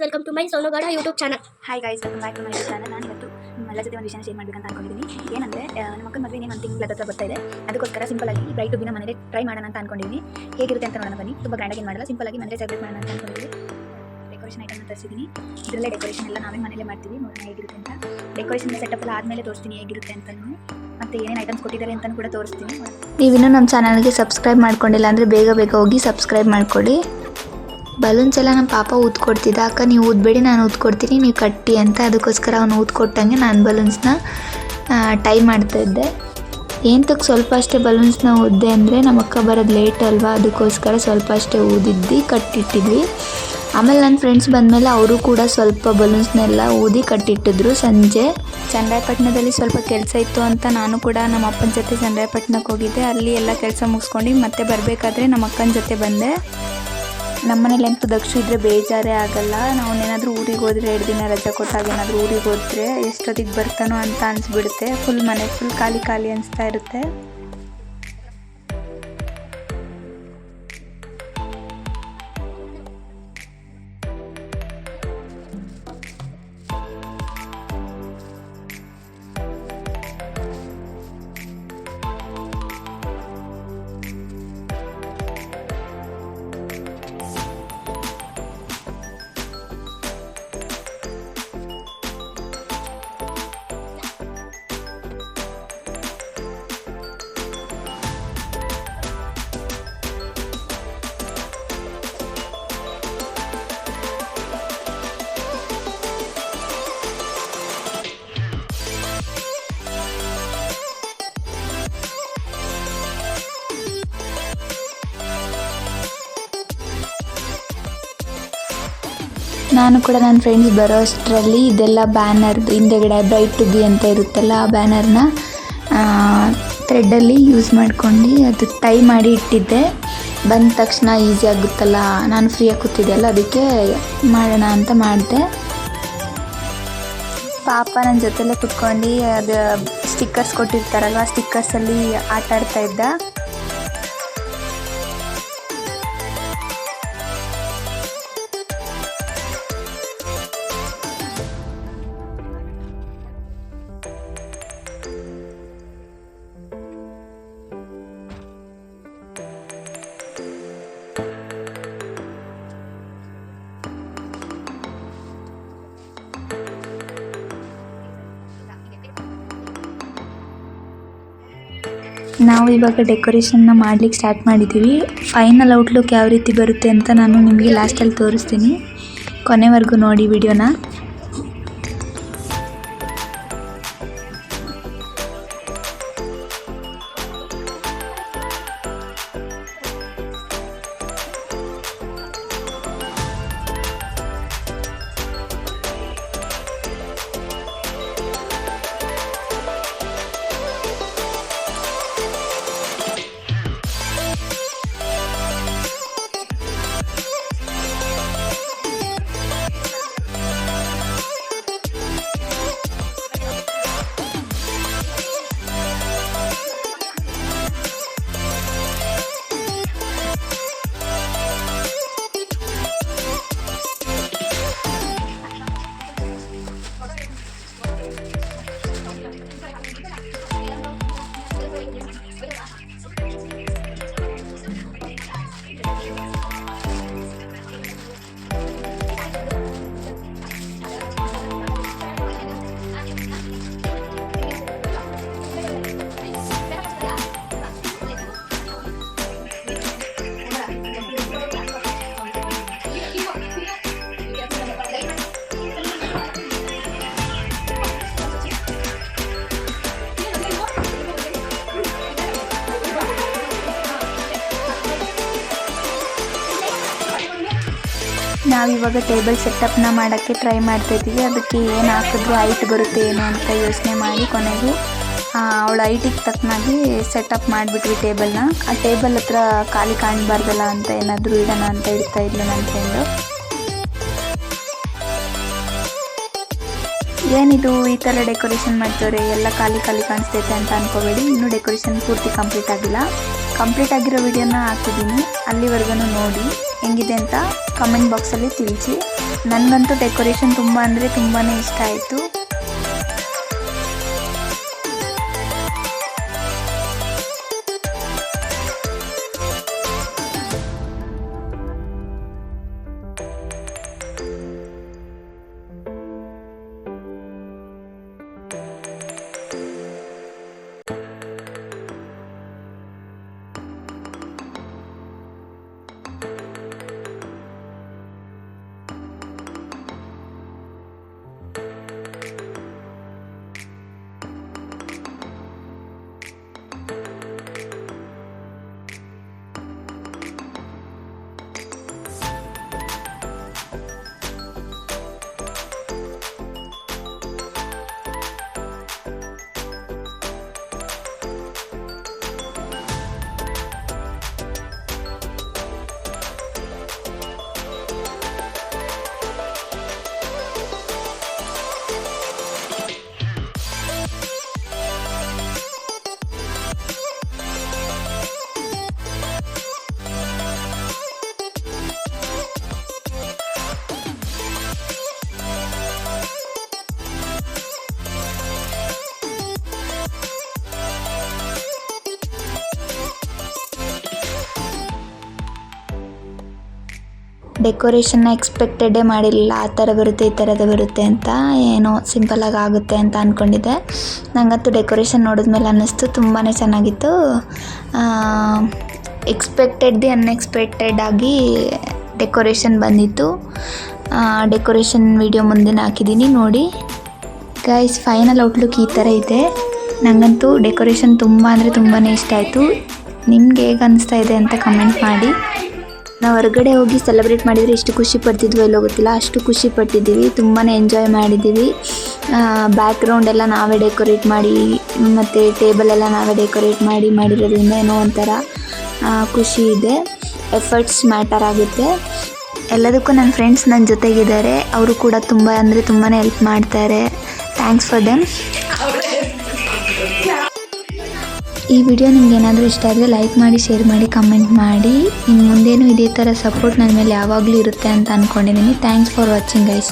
Welcome to my Sonu Gowda YouTube channel. Hi guys, welcome back to my YouTube channel. ನಾನು ಇವತ್ತು ನಿಮ್ಮೆಲ್ಲ ಜೊತೆ ಒಂದು ವಿಷಯ ಶೇರ್ ಮಾಡಬೇಕಂತ ಅನ್ಕೊಂಡಿದ್ದೀನಿ. ಏನಂದರೆ ನಮ್ಮ ಮಕ್ಕಳ ಮದುವೆ ಒಂದು ತಿಂಗಳ ಹತ್ರ ಬರ್ತಾ ಇದೆ. ಅದಕ್ಕೋಸ್ಕರ ಸಿಂಪಲ್ ಆಗಿ ಬ್ರೈಟ್ ಟು ಬಿನ ಮನೇಲಿ ಟ್ರೈ ಮಾಡೋಣ ಅಂತ ಅನ್ಕೊಂಡಿದ್ದೀನಿ. ಹೇಗಿರುತ್ತೆ ಅಂತ ನೋಡೋಣ ಬನ್ನಿ. ತುಂಬ ಗ್ರ್ಯಾಂಡಾಗಿ ಏನು ಮಾಡಲ್ಲ, ಸಿಂಪಲ್ ಆಗಿ ಮನೇಲಿ ಸೆಲೆಬ್ರೇಟ್ ಮಾಡೋಣ ಅಂತ ಅನ್ಕೊಂಡಿದ್ದೀನಿ. ಡೆಕೋರೇಷನ್ ಐಟಮ್ನ ತರಿಸಿದ್ದೀನಿ. ಇದರಲ್ಲೇ ಡೆಕೋರೇಷನ್ ಎಲ್ಲ ನಾವೇ ಮನೇಲೆ ಮಾಡ್ತೀವಿ. ನೋಡೋಣ ಹೇಗಿರುತ್ತೆ ಅಂತ. ಡೆಕೋರೇಷನ್ ಸೆಟಪ್ ಎಲ್ಲ ಆದಮೇಲೆ ತೋರಿಸ್ತೀನಿ ಹೇಗಿರುತ್ತೆ ಅಂತಲೂ, ಮತ್ತು ಏನೇನು ಐಟಮ್ಸ್ ಕೊಟ್ಟಿದ್ದಾರೆ ಅಂತಲೂ ಕೂಡ ತೋರಿಸ್ತೀನಿ. ನೀವಿನ್ನೂ ನಮ್ಮ ಚಾನಲ್ಗೆ ಸಬ್ಸ್ಕ್ರೈಬ್ ಮಾಡ್ಕೊಂಡಿಲ್ಲ ಅಂದರೆ ಬೇಗ ಹೋಗಿ ಸಬ್ಸ್ಕ್ರೈಬ್ ಮಾಡ್ಕೊಳ್ಳಿ. ಬಲೂನ್ಸ್ ಎಲ್ಲ ನಮ್ಮ ಪಾಪ ಊದ್ಕೊಡ್ತಿದ್ದ. ಅಕ್ಕ ನೀವು ಊದ್ಬೇಡಿ, ನಾನು ಊದ್ಕೊಡ್ತೀನಿ, ನೀವು ಕಟ್ಟಿ ಅಂತ. ಅದಕ್ಕೋಸ್ಕರ ಅವನು ಊದ್ಕೊಟ್ಟಂಗೆ ನಾನು ಬಲೂನ್ಸ್ನ ಟೈ ಮಾಡ್ತಾಯಿದ್ದೆ. ಏನಕ್ಕೆ ಸ್ವಲ್ಪ ಅಷ್ಟೇ ಬಲೂನ್ಸ್ನ ಊದ್ದೆ ಅಂದರೆ ನಮ್ಮ ಅಕ್ಕ ಬರೋದು ಲೇಟ್ ಅಲ್ವಾ, ಅದಕ್ಕೋಸ್ಕರ ಸ್ವಲ್ಪ ಅಷ್ಟೇ ಊದಿದ್ದು ಕಟ್ಟಿಟ್ಟಿದ್ವಿ. ಆಮೇಲೆ ನನ್ನ ಫ್ರೆಂಡ್ಸ್ ಬಂದಮೇಲೆ ಅವರು ಕೂಡ ಸ್ವಲ್ಪ ಬಲೂನ್ಸ್ನೆಲ್ಲ ಊದಿ ಕಟ್ಟಿಟ್ಟಿದ್ರು. ಸಂಜೆ ಚನ್ನರಾಯಪಟ್ಟಣದಲ್ಲಿ ಸ್ವಲ್ಪ ಕೆಲಸ ಇತ್ತು ಅಂತ ನಾನು ಕೂಡ ನಮ್ಮ ಅಪ್ಪನ ಜೊತೆ ಚನ್ನರಾಯಪಟ್ಟಣಕ್ಕೆ ಹೋಗಿದ್ದೆ. ಅಲ್ಲಿ ಎಲ್ಲ ಕೆಲಸ ಮುಗಿಸ್ಕೊಂಡು ಮತ್ತೆ ಬರಬೇಕಾದ್ರೆ ನಮ್ಮ ಅಕ್ಕನ ಜೊತೆ ಬಂದೆ. ನಮ್ಮನೇಲಿ ಎಂಟು ದಕ್ಷ ಇದ್ದರೆ ಬೇಜಾರೇ ಆಗಲ್ಲ. ನಾವು ಏನಾದರೂ ಊರಿಗೆ ಹೋದರೆ 2 ದಿನ ರಜೆ ಕೊಟ್ಟಾಗ ಏನಾದರೂ ಊರಿಗೆ ಹೋದರೆ ಎಷ್ಟೊತ್ತಿಗೆ ಬರ್ತಾನೋ ಅಂತ ಅನಿಸ್ಬಿಡುತ್ತೆ. ಮನೆ ಫುಲ್ ಖಾಲಿ ಅನಿಸ್ತಾ ಇರುತ್ತೆ. ನಾನು ಕೂಡ ನನ್ನ ಫ್ರೆಂಡ್ಸ್ ಬರೋ ಅಷ್ಟರಲ್ಲಿ ಇದೆಲ್ಲ ಬ್ಯಾನರ್ದು ಹಿಂದೆಗಡೆ ಬ್ರೈಟ್ ಟು ಬಿ ಅಂತ ಇರುತ್ತಲ್ಲ, ಆ ಬ್ಯಾನರ್ನ ಥ್ರೆಡ್ಡಲ್ಲಿ ಯೂಸ್ ಮಾಡ್ಕೊಂಡು ಅದು ಟೈ ಮಾಡಿ ಇಟ್ಟಿದ್ದೆ. ಬಂದ ತಕ್ಷಣ ಈಸಿ ಆಗುತ್ತಲ್ಲ, ನಾನು ಫ್ರೀಯಾಗಿ ಕೂತಿದ್ದೆಲ್ಲ, ಅದಕ್ಕೆ ಮಾಡೋಣ ಅಂತ ಮಾಡಿದೆ. ಪಾಪ ನನ್ನ ಜೊತೆಲೇ ಕುತ್ಕೊಂಡು ಅದು ಸ್ಟಿಕ್ಕರ್ಸ್ ಕೊಟ್ಟಿರ್ತಾರಲ್ವ, ಆ ಸ್ಟಿಕ್ಕರ್ಸಲ್ಲಿ ಆಟ ಆಡ್ತಾ ಇದ್ದ. ನಾವು ಇವಾಗ ಡೆಕೋರೇಷನ್ನ ಮಾಡಲಿಕ್ಕೆ ಸ್ಟಾರ್ಟ್ ಮಾಡಿದ್ದೀವಿ. ಫೈನಲ್ ಔಟ್ಲುಕ್ ಯಾವ ರೀತಿ ಬರುತ್ತೆ ಅಂತ ನಾನು ನಿಮಗೆ ಲಾಸ್ಟಲ್ಲಿ ತೋರಿಸ್ತೀನಿ. ಕೊನೆವರೆಗೂ ನೋಡಿ ವಿಡಿಯೋನ. ನಾವಿವಾಗ ಟೇಬಲ್ ಸೆಟಪ್ನ ಮಾಡೋಕ್ಕೆ ಟ್ರೈ ಮಾಡ್ತಾಯಿದ್ದೀವಿ. ಅದಕ್ಕೆ ಏನು ಹಾಕಿದ್ರು ಹೈಟ್ ಬರುತ್ತೆ ಏನು ಅಂತ ಯೋಚನೆ ಮಾಡಿ ಕೊನೆಗೂ ಅವಳ ಹೈಟಿಗೆ ತಕ್ಕನಾಗಿ ಸೆಟಪ್ ಮಾಡಿಬಿಟ್ವಿ ಟೇಬಲ್ನ. ಆ ಟೇಬಲ್ ಹತ್ರ ಖಾಲಿ ಕಾಣಬಾರ್ದಲ್ಲ ಅಂತ ಏನಾದರೂ ಇಡೋಣ ಅಂತ ಇಡ್ತಾ ಇದ್ಲು ನನ್ನ ಫ್ರೆಂಡು. ಏನಿದು ಈ ಥರ ಡೆಕೋರೇಷನ್ ಮಾಡ್ತವ್ರೆ, ಎಲ್ಲ ಖಾಲಿ ಕಾಣಿಸ್ತೈತೆ ಅಂತ ಅಂದ್ಕೋಬೇಡಿ. ಇನ್ನೂ ಡೆಕೋರೇಷನ್ ಪೂರ್ತಿ ಕಂಪ್ಲೀಟ್ ಆಗಿಲ್ಲ. ಕಂಪ್ಲೀಟ್ ಆಗಿರೋ ವಿಡಿಯೋನ ಹಾಕಿದ್ದೀನಿ, ಅಲ್ಲಿವರೆಗೂ ನೋಡಿ ಹೆಂಗಿದೆ ಅಂತ ಕಮೆಂಟ್ ಬಾಕ್ಸಲ್ಲಿ ತಿಳಿಸಿ. ನನಗಂತೂ ಡೆಕೋರೇಷನ್ ತುಂಬ ಅಂದರೆ ತುಂಬಾ ಇಷ್ಟ ಆಯಿತು. ಡೆಕೋರೇಷನ್ನ ಎಕ್ಸ್ಪೆಕ್ಟೆಡೇ ಮಾಡಿರಲಿಲ್ಲ, ಆ ಥರ ಬರುತ್ತೆ ಈ ಥರದ ಬರುತ್ತೆ ಅಂತ. ಏನೋ ಸಿಂಪಲಾಗಿ ಆಗುತ್ತೆ ಅಂತ ಅಂದ್ಕೊಂಡಿದ್ದೆ. ನನಗಂತೂ ಡೆಕೋರೇಷನ್ ನೋಡಿದ್ಮೇಲೆ ಅನ್ನಿಸ್ತು ತುಂಬಾ ಚೆನ್ನಾಗಿತ್ತು. ದಿ ಅನ್ಎಕ್ಸ್ಪೆಕ್ಟೆಡ್ ಆಗಿ ಡೆಕೋರೇಷನ್ ಬಂದಿತ್ತು. ಡೆಕೋರೇಷನ್ ವಿಡಿಯೋ ಮುಂದಿನ ಹಾಕಿದ್ದೀನಿ ನೋಡಿ ಗೈಸ್. ಫೈನಲ್ ಔಟ್ಲುಕ್ ಈ ಥರ ಇದೆ. ನನಗಂತೂ ಡೆಕೋರೇಷನ್ ತುಂಬ ಅಂದರೆ ತುಂಬಾ ಇಷ್ಟ ಆಯಿತು. ನಿಮ್ಗೆ ಹೇಗೆ ಅನಿಸ್ತಾ ಇದೆ ಅಂತ ಕಮೆಂಟ್ ಮಾಡಿ. ನಾವು ಹೊರಗಡೆ ಹೋಗಿ ಸೆಲೆಬ್ರೇಟ್ ಮಾಡಿದರೆ ಎಷ್ಟು ಖುಷಿ ಪಡ್ತಿದ್ವೋ ಎಲ್ಲೋ ಗೊತ್ತಿಲ್ಲ, ಅಷ್ಟು ಖುಷಿ ಪಟ್ಟಿದ್ದೀವಿ. ತುಂಬಾ ಎಂಜಾಯ್ ಮಾಡಿದ್ದೀವಿ. ಬ್ಯಾಕ್ಗ್ರೌಂಡ್ ಎಲ್ಲ ನಾವೇ ಡೆಕೋರೇಟ್ ಮಾಡಿ ಮತ್ತು ಟೇಬಲ್ ಎಲ್ಲ ನಾವೇ ಡೆಕೋರೇಟ್ ಮಾಡಿರೋದ್ರಿಂದ ಏನೋ ಒಂಥರ ಖುಷಿ ಇದೆ. ಎಫರ್ಟ್ಸ್ ಮ್ಯಾಟರ್ ಆಗುತ್ತೆ. ಎಲ್ಲದಕ್ಕೂ ನನ್ನ ಫ್ರೆಂಡ್ಸ್ ನನ್ನ ಜೊತೆಗಿದ್ದಾರೆ. ಅವರು ಕೂಡ ತುಂಬ ಅಂದರೆ ತುಂಬಾ ಹೆಲ್ಪ್ ಮಾಡ್ತಾರೆ. Thanks for them. ಈ ವಿಡಿಯೋ ನಿಮ್ಗೆ ಏನಾದರೂ ಇಷ್ಟ ಆದರೆ ಲೈಕ್ ಮಾಡಿ, ಶೇರ್ ಮಾಡಿ, ಕಮೆಂಟ್ ಮಾಡಿ. ಇನ್ನು ಮುಂದೇನು ಇದೇ ಥರ ಸಪೋರ್ಟ್ ನನ್ನ ಮೇಲೆ ಯಾವಾಗಲೂ ಇರುತ್ತೆ ಅಂತ ಅಂದ್ಕೊಂಡಿದ್ದೀನಿ. Thanks for watching guys.